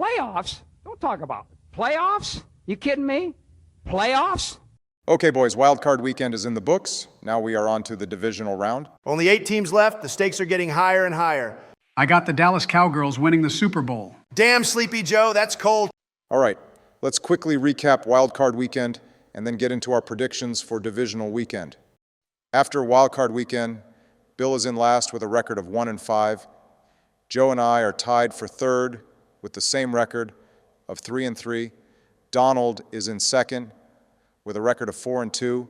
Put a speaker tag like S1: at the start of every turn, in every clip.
S1: Playoffs? Don't talk about playoffs. You kidding me? Playoffs?
S2: Okay, boys, Wild Card Weekend is in the books. Now we are on to the divisional round.
S3: Only 8 teams left. The stakes are getting higher and higher.
S4: I got the Dallas Cowgirls winning the Super Bowl.
S3: Damn, Sleepy Joe, that's cold.
S2: All right, let's quickly recap Wild Card Weekend and then get into our predictions for divisional weekend. After Wild Card Weekend, Bill is in last with a record of 1-5. Joe and I are tied for third with the same record of 3-3. Donald is in second with a record of 4-2.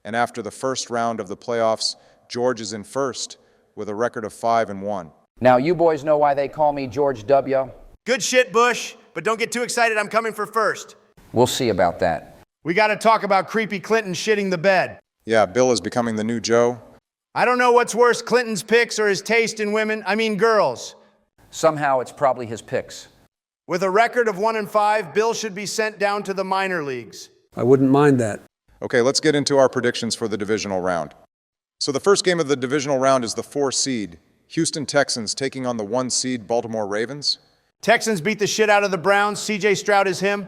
S2: And after the first round of the playoffs, George is in first with a record of 5-1.
S5: Now, you boys know why they call me George W.
S3: Good shit, Bush, but don't get too excited. I'm coming for first.
S5: We'll see about that.
S3: We got to talk about creepy Clinton shitting the bed.
S2: Yeah, Bill is becoming the new Joe.
S3: I don't know what's worse, Clinton's picks or his taste in women. I mean girls.
S5: Somehow it's probably his picks.
S3: With a record of 1-5, Bill should be sent down to the minor leagues.
S6: I wouldn't mind that.
S2: Okay, let's get into our predictions for the divisional round. So the first game of the divisional round is the 4 seed, Houston Texans taking on the 1 seed Baltimore Ravens.
S3: Texans beat the shit out of the Browns. C.J. Stroud is him.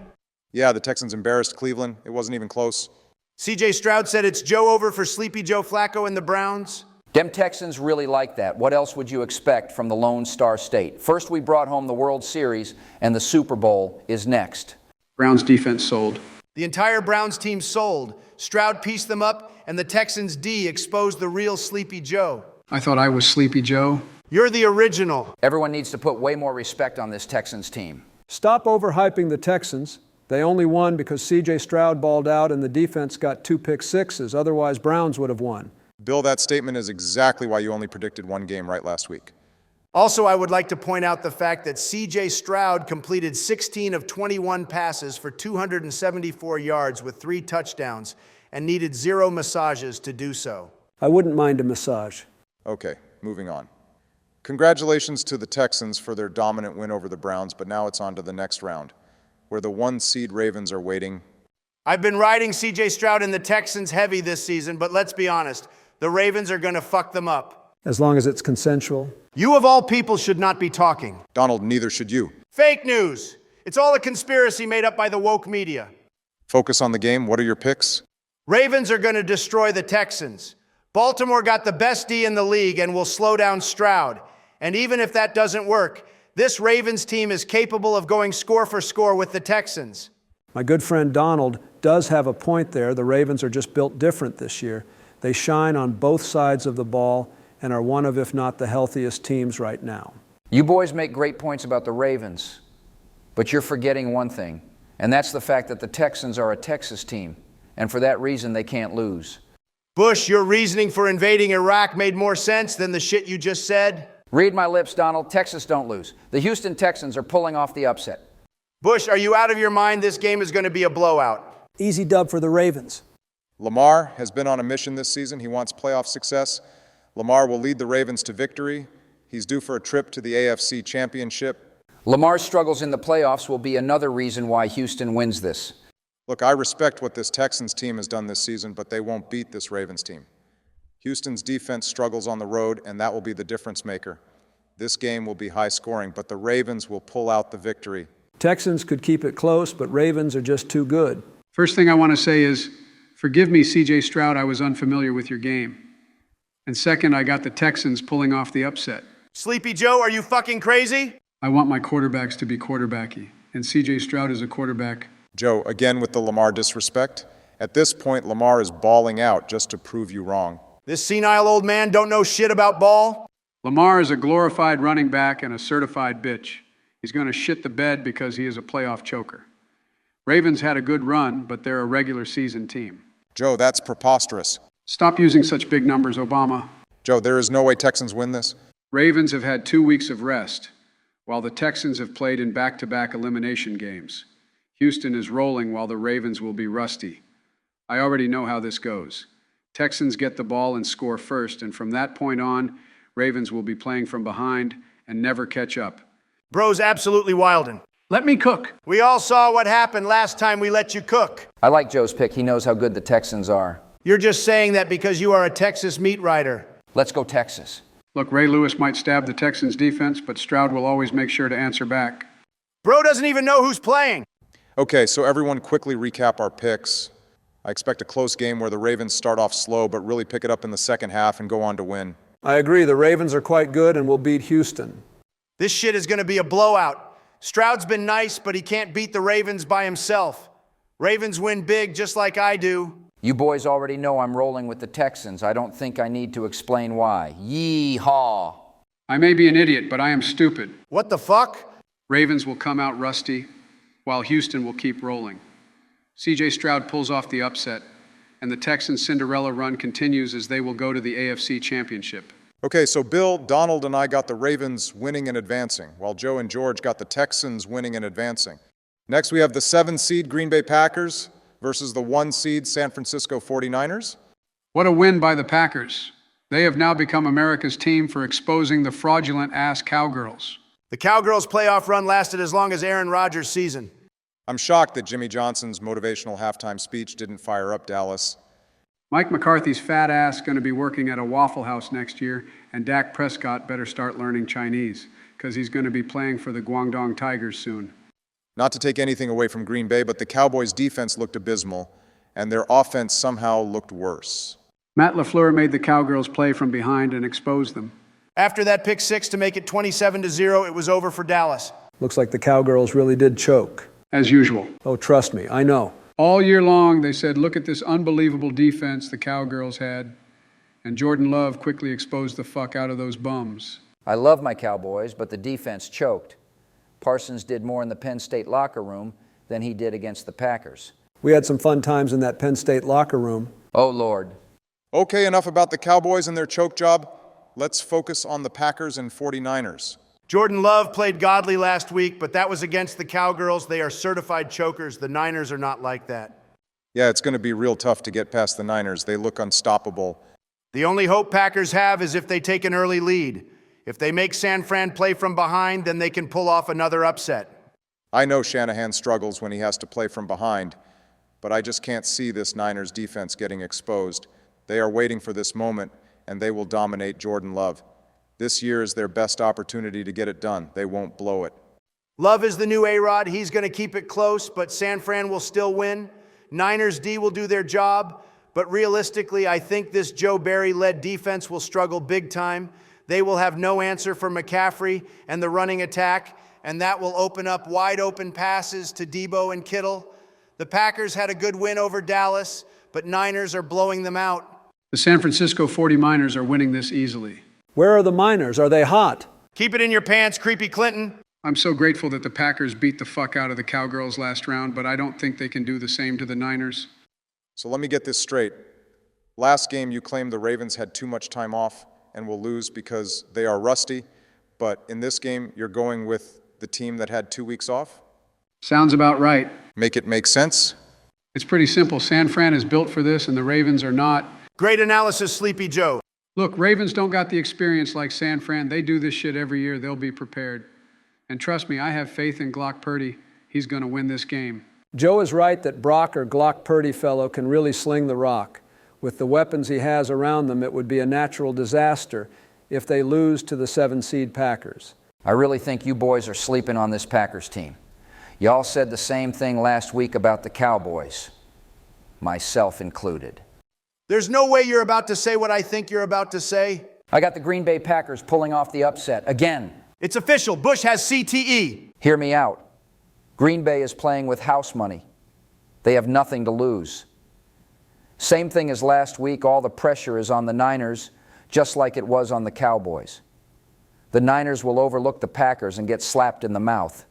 S2: Yeah, the Texans embarrassed Cleveland. It wasn't even close.
S3: C.J. Stroud said it's Joe over for Sleepy Joe Flacco and the Browns.
S5: Dem Texans really like that. What else would you expect from the Lone Star State? First, we brought home the World Series, and the Super Bowl is next.
S4: Browns defense sold.
S3: The entire Browns team sold. Stroud pieced them up, and the Texans D exposed the real Sleepy Joe.
S4: I thought I was Sleepy Joe.
S3: You're the original.
S5: Everyone needs to put way more respect on this Texans team.
S6: Stop overhyping the Texans. They only won because C.J. Stroud balled out and the defense got 2 pick sixes. Otherwise, Browns would have won.
S2: Bill, that statement is exactly why you only predicted 1 game right last week.
S3: Also, I would like to point out the fact that C.J. Stroud completed 16 of 21 passes for 274 yards with 3 touchdowns and needed 0 massages to do so.
S6: I wouldn't mind a massage.
S2: Okay, moving on. Congratulations to the Texans for their dominant win over the Browns, but now it's on to the next round, where the 1 seed Ravens are waiting.
S3: I've been riding C.J. Stroud and the Texans heavy this season, but let's be honest, the Ravens are going to fuck them up.
S6: As long as it's consensual.
S3: You of all people should not be talking.
S2: Donald, neither should you.
S3: Fake news. It's all a conspiracy made up by the woke media.
S2: Focus on the game. What are your picks?
S3: Ravens are going to destroy the Texans. Baltimore got the best D in the league and will slow down Stroud. And even if that doesn't work, this Ravens team is capable of going score for score with the Texans.
S6: My good friend Donald does have a point there. The Ravens are just built different this year. They shine on both sides of the ball and are one of, if not the healthiest teams right now.
S5: You boys make great points about the Ravens, but you're forgetting one thing, and that's the fact that the Texans are a Texas team, and for that reason they can't lose.
S3: Bush, your reasoning for invading Iraq made more sense than the shit you just said.
S5: Read my lips, Donald. Texas don't lose. The Houston Texans are pulling off the upset.
S3: Bush, are you out of your mind? This game is going to be a blowout.
S6: Easy dub for the Ravens.
S2: Lamar has been on a mission this season. He wants playoff success. Lamar will lead the Ravens to victory. He's due for a trip to the AFC Championship.
S5: Lamar's struggles in the playoffs will be another reason why Houston wins this.
S2: Look, I respect what this Texans team has done this season, but they won't beat this Ravens team. Houston's defense struggles on the road, and that will be the difference maker. This game will be high scoring, but the Ravens will pull out the victory.
S6: Texans could keep it close, but Ravens are just too good.
S4: First thing I want to say is, forgive me, C.J. Stroud, I was unfamiliar with your game. And second, I got the Texans pulling off the upset.
S3: Sleepy Joe, are you fucking crazy?
S4: I want my quarterbacks to be quarterbacky, and C.J. Stroud is a quarterback.
S2: Joe, again with the Lamar disrespect. At this point, Lamar is balling out just to prove you wrong.
S3: This senile old man don't know shit about ball?
S4: Lamar is a glorified running back and a certified bitch. He's going to shit the bed because he is a playoff choker. Ravens had a good run, but they're a regular season team.
S2: Joe, that's preposterous.
S4: Stop using such big numbers, Obama.
S2: Joe, there is no way Texans win this.
S4: Ravens have had 2 weeks of rest, while the Texans have played in back-to-back elimination games. Houston is rolling while the Ravens will be rusty. I already know how this goes. Texans get the ball and score first, and from that point on, Ravens will be playing from behind and never catch up.
S3: Bro's absolutely wildin'.
S4: Let me cook.
S3: We all saw what happened last time we let you cook.
S5: I like Joe's pick. He knows how good the Texans are.
S3: You're just saying that because you are a Texas meat rider.
S5: Let's go Texas.
S4: Look, Ray Lewis might stab the Texans' defense, but Stroud will always make sure to answer back.
S3: Bro doesn't even know who's playing.
S2: Okay, so everyone quickly recap our picks. I expect a close game where the Ravens start off slow but really pick it up in the second half and go on to win.
S6: I agree. The Ravens are quite good and will beat Houston.
S3: This shit is going to be a blowout. Stroud's been nice, but he can't beat the Ravens by himself. Ravens win big just like I do.
S5: You boys already know I'm rolling with the Texans. I don't think I need to explain why. Yee-haw.
S4: I may be an idiot, but I am stupid.
S3: What the fuck?
S4: Ravens will come out rusty, while Houston will keep rolling. C.J. Stroud pulls off the upset, and the Texans' Cinderella run continues as they will go to the AFC Championship.
S2: Okay, so Bill, Donald, and I got the Ravens winning and advancing, while Joe and George got the Texans winning and advancing. Next, we have the 7-seed Green Bay Packers versus the 1-seed San Francisco 49ers.
S4: What a win by the Packers. They have now become America's team for exposing the fraudulent-ass Cowgirls.
S3: The Cowgirls' playoff run lasted as long as Aaron Rodgers' season.
S2: I'm shocked that Jimmy Johnson's motivational halftime speech didn't fire up Dallas.
S4: Mike McCarthy's fat ass going to be working at a Waffle House next year, and Dak Prescott better start learning Chinese, because he's going to be playing for the Guangdong Tigers soon.
S2: Not to take anything away from Green Bay, but the Cowboys' defense looked abysmal, and their offense somehow looked worse.
S4: Matt LaFleur made the Cowgirls play from behind and expose them.
S3: After that pick six to make it 27-0, it was over for Dallas.
S6: Looks like the Cowgirls really did choke.
S4: As usual.
S6: Oh, trust me, I know.
S4: All year long, they said, look at this unbelievable defense the Cowgirls had. And Jordan Love quickly exposed the fuck out of those bums.
S5: I love my Cowboys, but the defense choked. Parsons did more in the Penn State locker room than he did against the Packers.
S6: We had some fun times in that Penn State locker room.
S5: Oh, Lord.
S2: Okay, enough about the Cowboys and their choke job. Let's focus on the Packers and 49ers.
S3: Jordan Love played godly last week, but that was against the Cowgirls. They are certified chokers. The Niners are not like that.
S2: Yeah, it's going to be real tough to get past the Niners. They look unstoppable.
S3: The only hope Packers have is if they take an early lead. If they make San Fran play from behind, then they can pull off another upset.
S2: I know Shanahan struggles when he has to play from behind, but I just can't see this Niners defense getting exposed. They are waiting for this moment, and they will dominate Jordan Love. This year is their best opportunity to get it done. They won't blow it.
S3: Love is the new A-Rod. He's going to keep it close, but San Fran will still win. Niners D will do their job, but realistically, I think this Joe Barry-led defense will struggle big time. They will have no answer for McCaffrey and the running attack, and that will open up wide-open passes to Debo and Kittle. The Packers had a good win over Dallas, but Niners are blowing them out.
S4: The San Francisco 49ers are winning this easily.
S6: Where are the Miners? Are they hot?
S3: Keep it in your pants, Creepy Clinton.
S4: I'm so grateful that the Packers beat the fuck out of the Cowgirls last round, but I don't think they can do the same to the Niners.
S2: So let me get this straight. Last game, you claimed the Ravens had too much time off and will lose because they are rusty, but in this game, you're going with the team that had 2 weeks off?
S4: Sounds about right.
S2: Make it make sense?
S4: It's pretty simple. San Fran is built for this, and the Ravens are not.
S3: Great analysis, Sleepy Joe.
S4: Look, Ravens don't got the experience like San Fran. They do this shit every year. They'll be prepared. And trust me, I have faith in Glock Purdy. He's going to win this game.
S6: Joe is right that Brock or Glock Purdy fellow can really sling the rock. With the weapons he has around them, it would be a natural disaster if they lose to the 7-seed Packers.
S5: I really think you boys are sleeping on this Packers team. Y'all said the same thing last week about the Cowboys, myself included.
S3: There's no way you're about to say what I think you're about to say.
S5: I got the Green Bay Packers pulling off the upset again.
S3: It's official. Bush has CTE.
S5: Hear me out. Green Bay is playing with house money. They have nothing to lose. Same thing as last week, all the pressure is on the Niners, just like it was on the Cowboys. The Niners will overlook the Packers and get slapped in the mouth.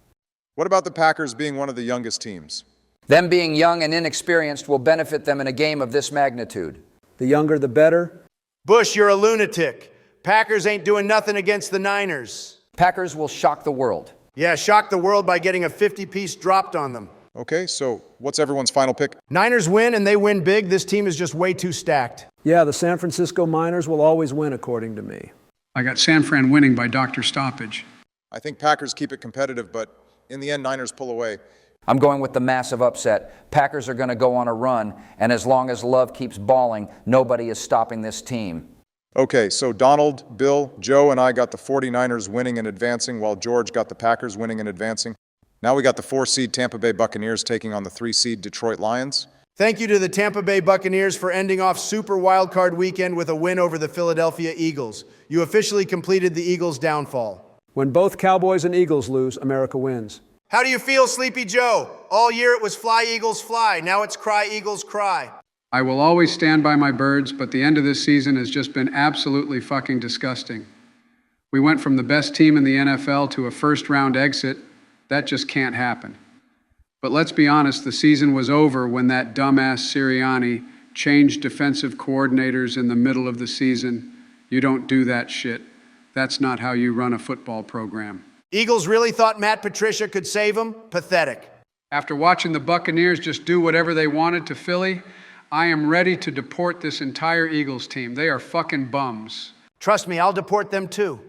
S2: What about the Packers being one of the youngest teams?
S5: Them being young and inexperienced will benefit them in a game of this magnitude.
S6: The younger, the better.
S3: Bush, you're a lunatic. Packers ain't doing nothing against the Niners.
S5: Packers will shock the world.
S3: Yeah, shock the world by getting a 50-piece dropped on them.
S2: Okay, so what's everyone's final pick?
S3: Niners win, and they win big. This team is just way too stacked.
S6: Yeah, the San Francisco Miners will always win, according to me.
S4: I got San Fran winning by Dr. Stoppage.
S2: I think Packers keep it competitive, but in the end, Niners pull away.
S5: I'm going with the massive upset. Packers are going to go on a run, and as long as Love keeps balling, nobody is stopping this team.
S2: Okay, so Donald, Bill, Joe, and I got the 49ers winning and advancing, while George got the Packers winning and advancing. Now we got the 4-seed Tampa Bay Buccaneers taking on the 3-seed Detroit Lions.
S3: Thank you to the Tampa Bay Buccaneers for ending off Super Wildcard Weekend with a win over the Philadelphia Eagles. You officially completed the Eagles' downfall.
S6: When both Cowboys and Eagles lose, America wins.
S3: How do you feel, Sleepy Joe? All year it was fly, Eagles, fly. Now it's cry, Eagles, cry.
S4: I will always stand by my birds, but the end of this season has just been absolutely fucking disgusting. We went from the best team in the NFL to a first-round exit. That just can't happen. But let's be honest, the season was over when that dumbass Sirianni changed defensive coordinators in the middle of the season. You don't do that shit. That's not how you run a football program.
S3: Eagles really thought Matt Patricia could save them? Pathetic.
S4: After watching the Buccaneers just do whatever they wanted to Philly, I am ready to deport this entire Eagles team. They are fucking bums.
S3: Trust me, I'll deport them too.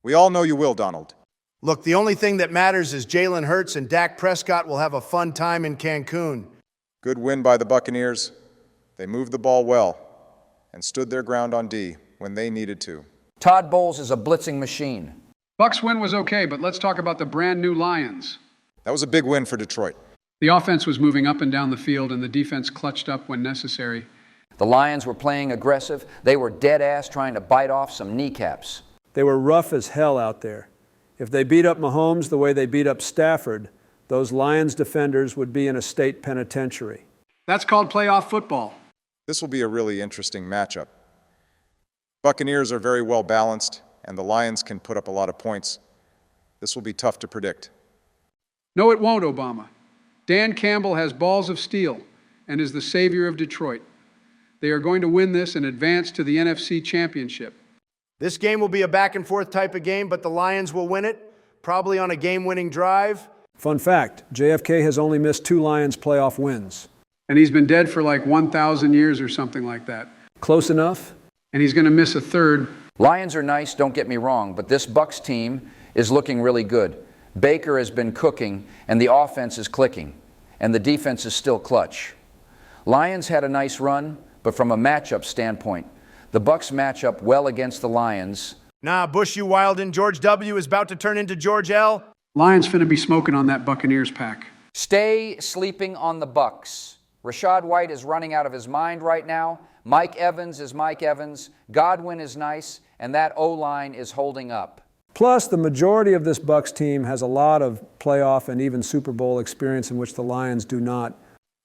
S2: We all know you will, Donald.
S3: Look, the only thing that matters is Jalen Hurts and Dak Prescott will have a fun time in Cancun.
S2: Good win by the Buccaneers. They moved the ball well and stood their ground on D when they needed to.
S5: Todd Bowles is a blitzing machine.
S4: Bucks win was okay, but let's talk about the brand new Lions.
S2: That was a big win for Detroit.
S4: The offense was moving up and down the field, and the defense clutched up when necessary.
S5: The Lions were playing aggressive. They were dead ass trying to bite off some kneecaps.
S6: They were rough as hell out there. If they beat up Mahomes the way they beat up Stafford, those Lions defenders would be in a state penitentiary.
S4: That's called playoff football.
S2: This will be a really interesting matchup. Buccaneers are very well balanced, and the Lions can put up a lot of points. This will be tough to predict.
S4: No, it won't, Obama. Dan Campbell has balls of steel and is the savior of Detroit. They are going to win this and advance to the NFC Championship.
S3: This game will be a back-and-forth type of game, but the Lions will win it, probably on a game-winning drive.
S6: Fun fact, JFK has only missed 2 Lions playoff wins.
S4: And he's been dead for like 1,000 years or something like that.
S6: Close enough?
S4: And he's going to miss a third.
S5: Lions are nice, don't get me wrong, but this Bucs team is looking really good. Baker has been cooking, and the offense is clicking, and the defense is still clutch. Lions had a nice run, but from a matchup standpoint, the Bucs match up well against the Lions.
S3: Nah, Bush, you wildin'. George W. is about to turn into George L.
S4: Lions finna be smoking on that Buccaneers pack.
S5: Stay sleeping on the Bucs. Rashad White is running out of his mind right now. Mike Evans is Mike Evans. Godwin is nice, and that O-line is holding up.
S6: Plus, the majority of this Bucs team has a lot of playoff and even Super Bowl experience in which the Lions do not.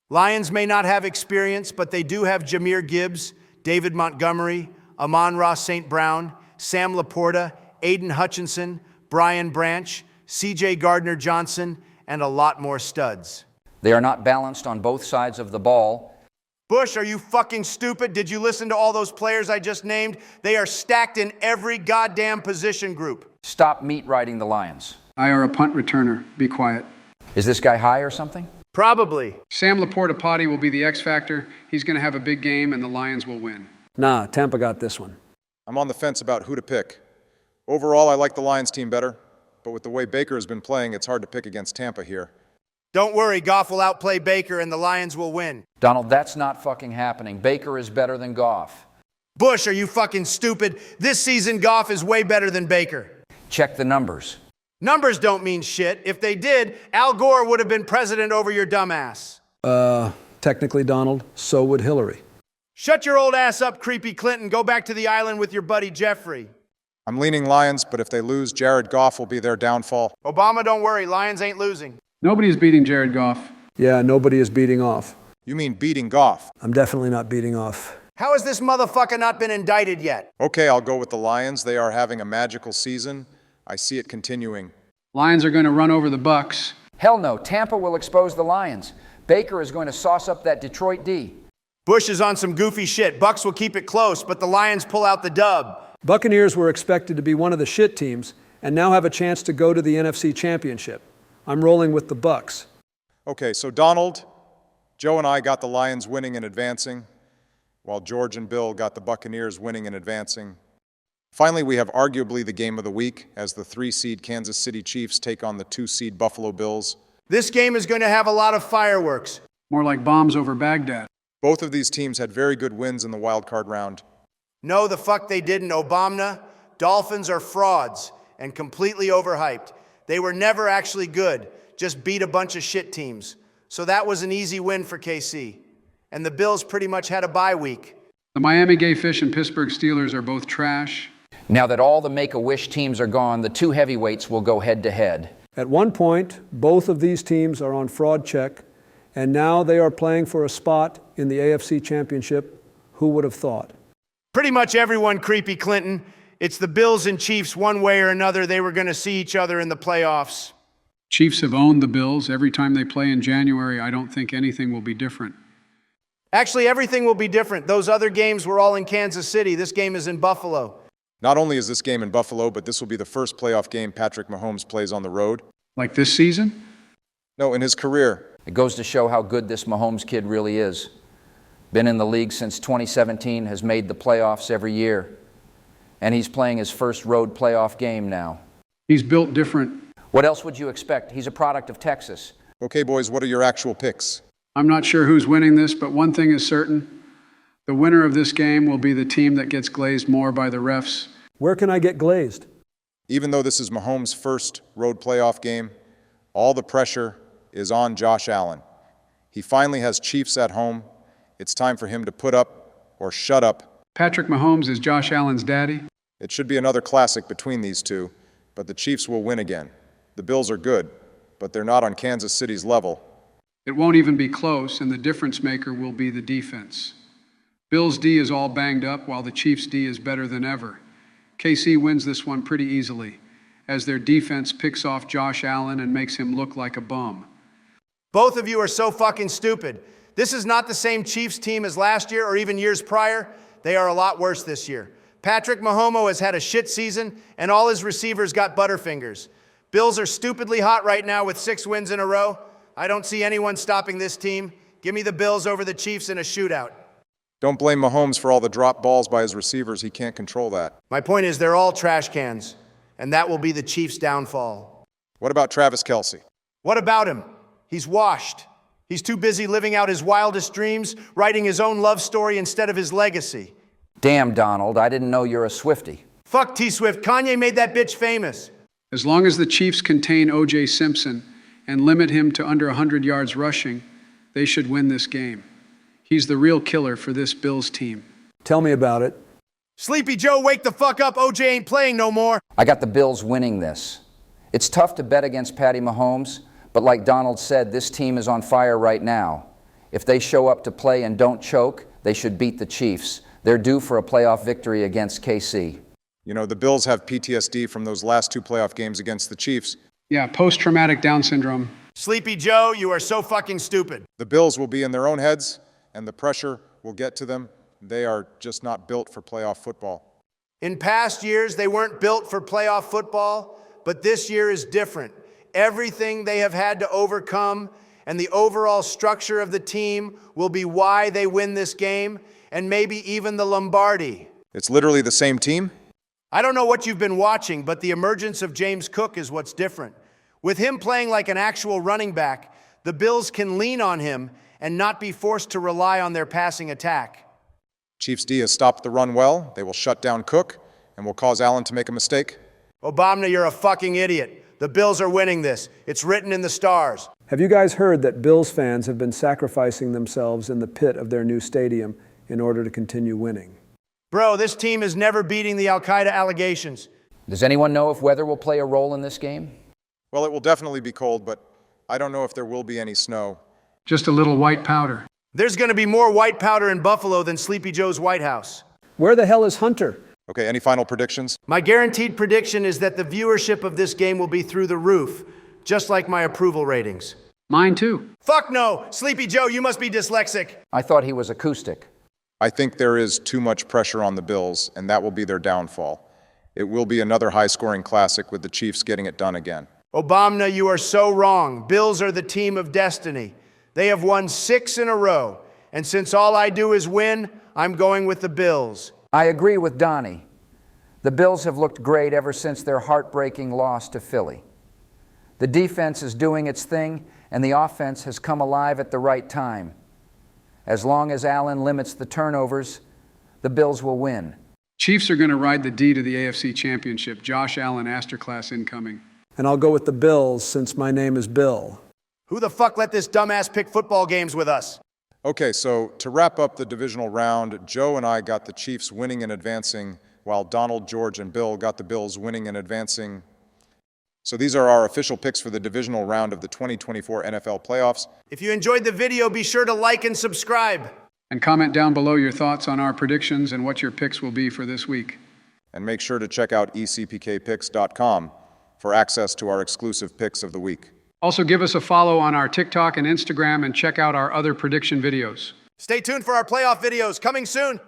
S3: Lions may not have experience, but they do have Jahmyr Gibbs, David Montgomery, Amon-Ra St. Brown, Sam Laporta, Aiden Hutchinson, Brian Branch, C.J. Gardner-Johnson, and a lot more studs.
S5: They are not balanced on both sides of the ball.
S3: Bush, are you fucking stupid? Did you listen to all those players I just named? They are stacked in every goddamn position group.
S5: Stop meat riding the Lions.
S4: I are a punt returner. Be quiet.
S5: Is this guy high or something?
S3: Probably.
S4: Sam Laporta Potty will be the X factor. He's going to have a big game, and the Lions will win.
S6: Nah, Tampa got this one.
S2: I'm on the fence about who to pick. Overall, I like the Lions team better, but with the way Baker has been playing, it's hard to pick against Tampa here.
S3: Don't worry, Goff will outplay Baker and the Lions will win.
S5: Donald, that's not fucking happening. Baker is better than Goff.
S3: Bush, are you fucking stupid? This season, Goff is way better than Baker.
S5: Check the numbers.
S3: Numbers don't mean shit. If they did, Al Gore would have been president over your dumbass.
S6: Technically, Donald, so would Hillary.
S3: Shut your old ass up, creepy Clinton. Go back to the island with your buddy Jeffrey.
S2: I'm leaning Lions, but if they lose, Jared Goff will be their downfall.
S3: Obama, don't worry. Lions ain't losing.
S4: Nobody's beating Jared Goff.
S6: Yeah, nobody is beating off.
S2: You mean beating Goff?
S6: I'm definitely not beating off.
S3: How has this motherfucker not been indicted yet?
S2: Okay, I'll go with the Lions. They are having a magical season. I see it continuing.
S4: Lions are going to run over the Bucks.
S5: Hell no, Tampa will expose the Lions. Baker is going to sauce up that Detroit D.
S3: Bush is on some goofy shit. Bucks will keep it close, but the Lions pull out the dub.
S6: Buccaneers were expected to be one of the shit teams and now have a chance to go to the NFC Championship. I'm rolling with the Bucs.
S2: Okay, so Donald, Joe and I got the Lions winning and advancing, while George and Bill got the Buccaneers winning and advancing. Finally, we have arguably the game of the week as the 3-seed Kansas City Chiefs take on the 2-seed Buffalo Bills.
S3: This game is going to have a lot of fireworks.
S4: More like bombs over Baghdad.
S2: Both of these teams had very good wins in the wild card round.
S3: No, the fuck they didn't, Obama. Dolphins are frauds and completely overhyped. They were never actually good, just beat a bunch of shit teams. So that was an easy win for KC. And the Bills pretty much had a bye week.
S4: The Miami Gay Fish and Pittsburgh Steelers are both trash.
S5: Now that all the Make-A-Wish teams are gone, the two heavyweights will go head-to-head.
S6: At one point, both of these teams are on fraud check, and now they are playing for a spot in the AFC Championship. Who would have thought?
S3: Pretty much everyone, Creepy Clinton. It's the Bills and Chiefs one way or another. They were going to see each other in the playoffs.
S4: Chiefs have owned the Bills. Every time they play in January, I don't think anything will be different.
S3: Actually, everything will be different. Those other games were all in Kansas City. This game is in Buffalo.
S2: Not only is this game in Buffalo, but this will be the first playoff game Patrick Mahomes plays on the road.
S4: Like this season?
S2: No, in his career.
S5: It goes to show how good this Mahomes kid really is. Been in the league since 2017, has made the playoffs every year. And he's playing his first road playoff game now.
S4: He's built different.
S5: What else would you expect? He's a product of Texas.
S2: Okay, boys, what are your actual picks?
S4: I'm not sure who's winning this, but one thing is certain. The winner of this game will be the team that gets glazed more by the refs.
S6: Where can I get glazed?
S2: Even though this is Mahomes' first road playoff game, all the pressure is on Josh Allen. He finally has Chiefs at home. It's time for him to put up or shut up.
S4: Patrick Mahomes is Josh Allen's daddy.
S2: It should be another classic between these two, but the Chiefs will win again. The Bills are good, but they're not on Kansas City's level.
S4: It won't even be close, and the difference maker will be the defense. Bills' D is all banged up, while the Chiefs' D is better than ever. KC wins this one pretty easily, as their defense picks off Josh Allen and makes him look like a bum.
S3: Both of you are so fucking stupid. This is not the same Chiefs team as last year or even years prior. They are a lot worse this year. Patrick Mahomes has had a shit season, and all his receivers got butterfingers. Bills are stupidly hot right now with 6 wins in a row. I don't see anyone stopping this team. Give me the Bills over the Chiefs in a shootout.
S2: Don't blame Mahomes for all the drop balls by his receivers. He can't control that.
S3: My point is they're all trash cans, and that will be the Chiefs' downfall.
S2: What about Travis Kelce?
S3: What about him? He's washed. He's too busy living out his wildest dreams, writing his own love story instead of his legacy.
S5: Damn, Donald, I didn't know you're a Swiftie.
S3: Fuck T-Swift. Kanye made that bitch famous.
S4: As long as the Chiefs contain O.J. Simpson and limit him to under 100 yards rushing, they should win this game. He's the real killer for this Bills team.
S6: Tell me about it.
S3: Sleepy Joe, wake the fuck up. OJ ain't playing no more.
S5: I got the Bills winning this. It's tough to bet against Patty Mahomes, but like Donald said, this team is on fire right now. If they show up to play and don't choke, they should beat the Chiefs. They're due for a playoff victory against KC.
S2: You know, the Bills have PTSD from those last 2 playoff games against the Chiefs.
S4: Yeah, post-traumatic Down syndrome.
S3: Sleepy Joe, you are so fucking stupid.
S2: The Bills will be in their own heads, and the pressure will get to them. They are just not built for playoff football.
S3: In past years, they weren't built for playoff football, but this year is different. Everything they have had to overcome and the overall structure of the team will be why they win this game, and maybe even the Lombardi.
S2: It's literally the same team?
S3: I don't know what you've been watching, but the emergence of James Cook is what's different. With him playing like an actual running back, the Bills can lean on him and not be forced to rely on their passing attack.
S2: Chiefs D has stopped the run well. They will shut down Cook and will cause Allen to make a mistake.
S3: Obama, you're a fucking idiot. The Bills are winning this. It's written in the stars.
S6: Have you guys heard that Bills fans have been sacrificing themselves in the pit of their new stadium in order to continue winning?
S3: Bro, this team is never beating the Al-Qaeda allegations.
S5: Does anyone know if weather will play a role in this game?
S2: Well, it will definitely be cold, but I don't know if there will be any snow.
S4: Just a little white powder.
S3: There's going to be more white powder in Buffalo than Sleepy Joe's White House.
S6: Where the hell is Hunter?
S2: Okay, any final predictions?
S3: My guaranteed prediction is that the viewership of this game will be through the roof, just like my approval ratings.
S4: Mine too.
S3: Fuck no! Sleepy Joe, you must be dyslexic.
S5: I thought he was acoustic.
S2: I think there is too much pressure on the Bills, and that will be their downfall. It will be another high-scoring classic with the Chiefs getting it done again.
S3: Obama, you are so wrong. Bills are the team of destiny. They have won 6 in a row, and since all I do is win, I'm going with the Bills.
S5: I agree with Donnie. The Bills have looked great ever since their heartbreaking loss to Philly. The defense is doing its thing, and the offense has come alive at the right time. As long as Allen limits the turnovers, the Bills will win.
S4: Chiefs are going to ride the D to the AFC Championship. Josh Allen, Masterclass incoming.
S6: And I'll go with the Bills since my name is Bill.
S3: Who the fuck let this dumbass pick football games with us?
S2: Okay, so to wrap up the divisional round, Joe and I got the Chiefs winning and advancing, while Donald, George, and Bill got the Bills winning and advancing. So these are our official picks for the divisional round of the 2024 NFL playoffs.
S3: If you enjoyed the video, be sure to like and subscribe.
S4: And comment down below your thoughts on our predictions and what your picks will be for this week.
S2: And make sure to check out ECPKProductions.com for access to our exclusive picks of the week.
S4: Also, give us a follow on our TikTok and Instagram and check out our other prediction videos.
S3: Stay tuned for our playoff videos coming soon.